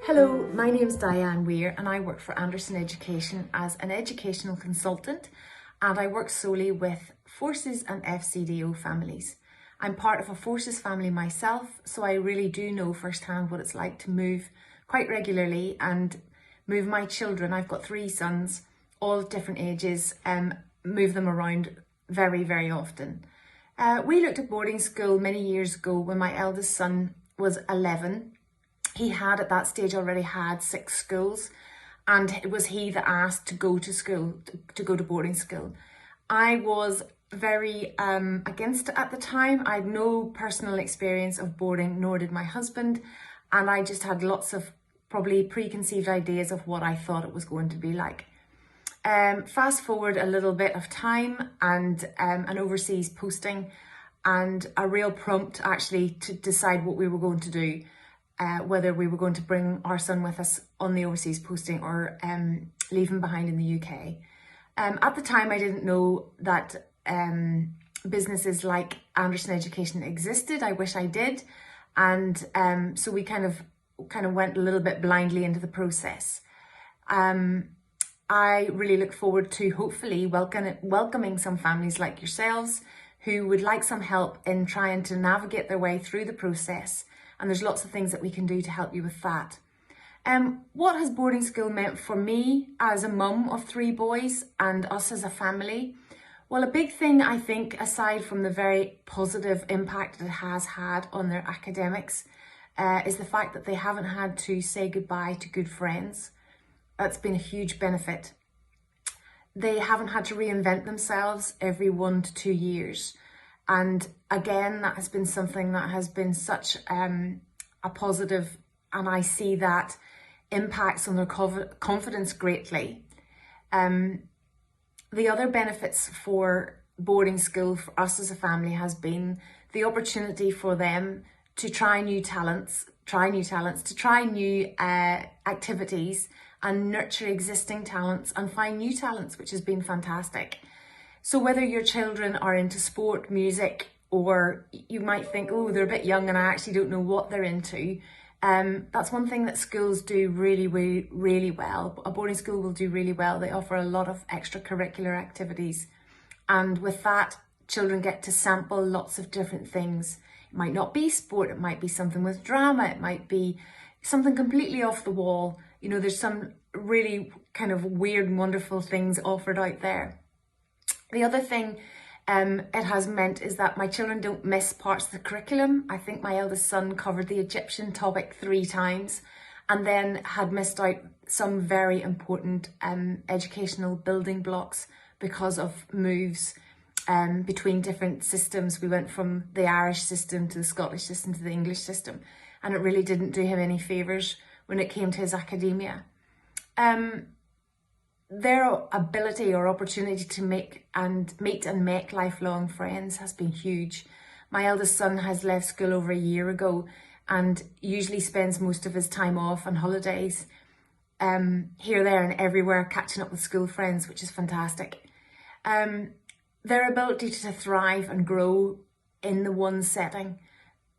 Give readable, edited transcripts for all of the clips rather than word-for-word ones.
Hello, my name is Diane Weir and I work for Anderson Education as an educational consultant, and I work solely with Forces and FCDO families. I'm part of a Forces family myself, so I really do know firsthand what it's like to move quite regularly and move my children. I've got 3 sons, all different ages, move them around very, very often. We looked at boarding school many years ago when my eldest son was 11. He had at that stage already had 6 schools, and it was he that asked to go to school, to go to boarding school. I was very against it at the time. I had no personal experience of boarding, nor did my husband, and I just had lots of probably preconceived ideas of what I thought it was going to be like. Fast forward a little bit of time and an overseas posting and a real prompt actually to decide what we were going to do. Whether we were going to bring our son with us on the overseas posting or leave him behind in the UK. At the time, I didn't know that businesses like Anderson Education existed. I wish I did. And so we kind of went a little bit blindly into the process. I really look forward to hopefully welcoming some families like yourselves who would like some help in trying to navigate their way through the process. And there's lots of things that we can do to help you with that. What has boarding school meant for me as a mum of 3 boys and us as a family? Well, a big thing I think, aside from the very positive impact it has had on their academics, is the fact that they haven't had to say goodbye to good friends. That's been a huge benefit. They haven't had to reinvent themselves every 1 to 2 years. And again, that has been something that has been such a positive, and I see that impacts on their confidence greatly. The other benefits for boarding school for us as a family has been the opportunity for them to try new talents, to try new activities and nurture existing talents and find new talents, which has been fantastic. So whether your children are into sport, music, or you might think, oh, they're a bit young and I actually don't know what they're into, that's one thing that schools do really well. A boarding school will do really well. They offer a lot of extracurricular activities. And with that, children get to sample lots of different things. It might not be sport, it might be something with drama, it might be something completely off the wall. You know, there's some really kind of weird and wonderful things offered out there. The other thing it has meant is that my children don't miss parts of the curriculum. I think my eldest son covered the Egyptian topic 3 times and then had missed out some very important educational building blocks because of moves between different systems. We went from the Irish system to the Scottish system to the English system, and it really didn't do him any favours when it came to his academia. Their ability or opportunity to meet and make lifelong friends has been huge. My eldest son has left school over a year ago and usually spends most of his time off on holidays, here, there and everywhere, catching up with school friends, which is fantastic. Their ability to thrive and grow in the one setting,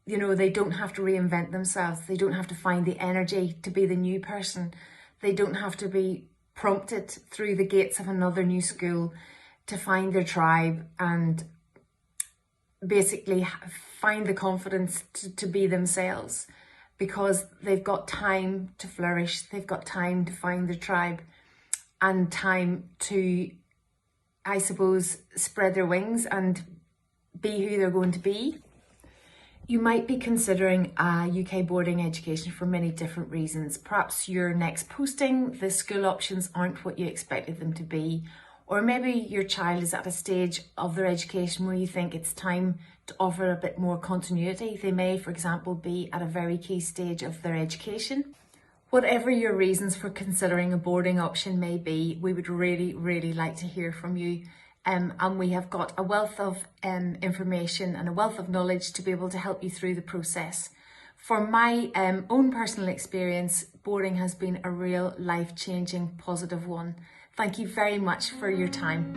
you know, they don't have to reinvent themselves. They don't have to find the energy to be the new person. They don't have to be prompted through the gates of another new school to find their tribe and basically find the confidence to be themselves, because they've got time to flourish, they've got time to find their tribe and time to, I suppose, spread their wings and be who they're going to be. You might be considering a UK boarding education for many different reasons. Perhaps your next posting, the school options aren't what you expected them to be. Or maybe your child is at a stage of their education where you think it's time to offer a bit more continuity. They may, for example, be at a very key stage of their education. Whatever your reasons for considering a boarding option may be, we would really like to hear from you. And we have got a wealth of information and a wealth of knowledge to be able to help you through the process. For my own personal experience, boarding has been a real life-changing positive one. Thank you very much for your time.